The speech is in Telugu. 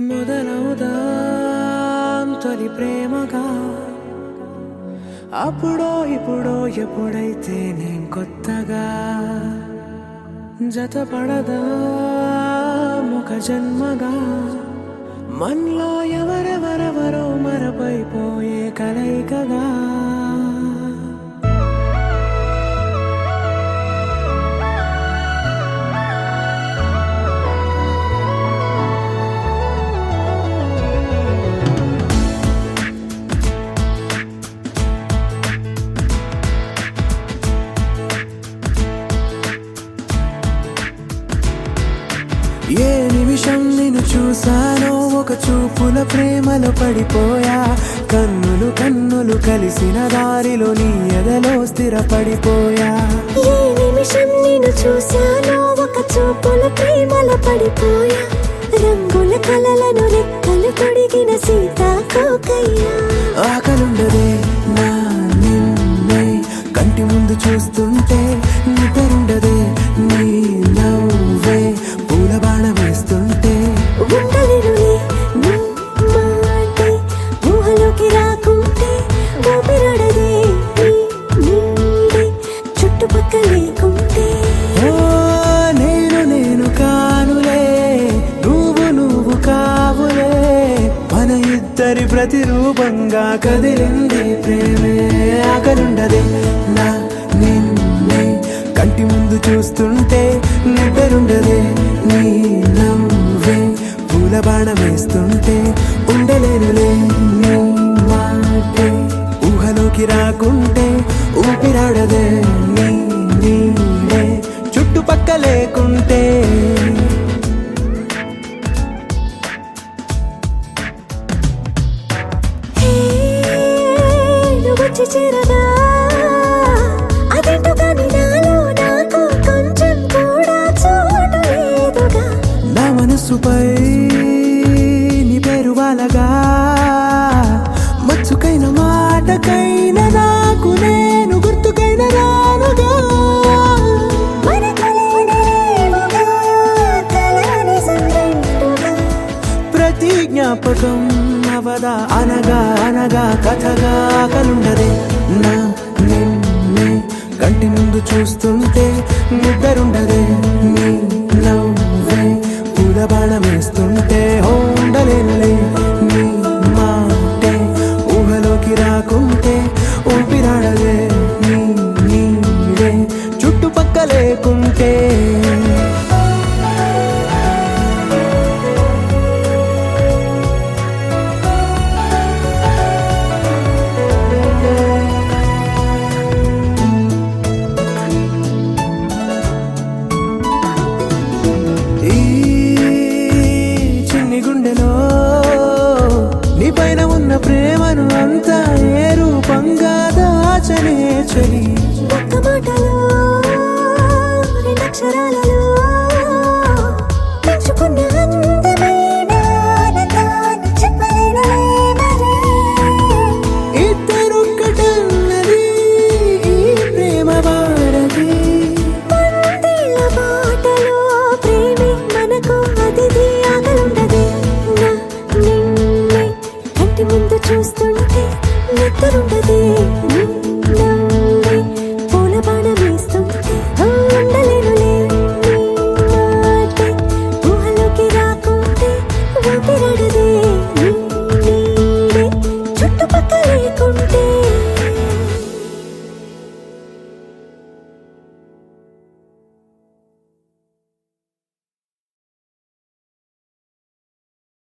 మొదలవుదాం తొలి ప్రేమగా అప్పుడో ఇప్పుడో ఎప్పుడైతే నేను కొత్తగా జతపడదా ముఖ జన్మగా మనలో ఎవరెవరెవరో మరపైపోయే కలయికగా ఏ నిమిషం నిన్ను చూసానో ఒక చూపుల ప్రేమలో పడిపోయా కన్నులు కన్నులు కలిసిన దారిలో నీ ఎదలో స్థిరపడిపోయా ఏ నిమిషం నిన్ను చూసానో ఒక చూపుల ప్రేమలో పడిపోయా రంగుల కలలను రెక్కలు తొడిగిన సీతాకోకయ్యా ఆకలుండదే నా నిన్నే కంటి ముందు చూస్తుంటే నిద్రుండదే నీ నవ్వే పూల బాణ వేస్తుంటే ఉండలేనులే నీ మాటే ఊహలోకి రాకుంటే ఊపిరాడదే నీ నీడే చుట్టుపక్కల లేకుంటే ఓ నేను కానులే నువ్వు కావులే మన ఇద్దరి ప్రతిరూపంగా కదిలింది ప్రేమే ఆకలుండదే నా నిన్నే కంటి ముందు చూస్తుంటే నిద్రుండదే నీ నవ్వే పూల బాణ వేస్తుంటే ఉండలేనులే నీ మాటే ఊహలోకి రాకుంటే ఊపిరాడదే నీ నీడే చుట్టుపక్క లేకుంటే హే నువ్వు వచ్చి చేరగా అదేంటో కానీ నాలో నాకు కొంచెం కూడా చోటు లేదుగా నా మనసుపై నీ పేరు వాలగా మచ్చుకైన మాటకైన నాకు నేను గుర్తుకైన రానుగా మన కలవడలేవుగా కలని సంగంటుగా ప్రతి జ్ఞాపకం అవదా అనగా అనగా కథగా కలుండదే నా నిన్నే కంటి ముందు చూస్తుంటే నిద్రుండదే నీ నవ్వే పూల బాణ వేస్తుంటే ఉండలేనులే నీ మాటే ఊహలోకి రాకుంటే ఊపిరాడదే నీ నీడే చుట్టుపక్క లేకుంటే ఈ చిన్ని గుండెలో నీ పైన ఉన్న ప్రేమను అంతా ఏ రూపంగా దాచనే చలి ఒక్క మాటలో రెండక్షరాలలో పెంచుకున్న అందమైన ఆనందాన్ని చెప్పలేనులే మరి. ఇద్దరొక్కటన్నది ఈ ప్రేమ వారది పందిళ్ళ బాటలో ప్రేమే మనకు అతిథి ఆగలుండదే నా నిన్నే కంటి ముందు చూస్తుంటే నిద్రుండదే నీ నవ్వే పూల బాణ వేస్తుంటే ఉండలేనులే నీ మాటే ఊహలోకి రాకుంటే ఊపిరాడదే నీ నీడే చుట్టుపక్కల లేకుంటే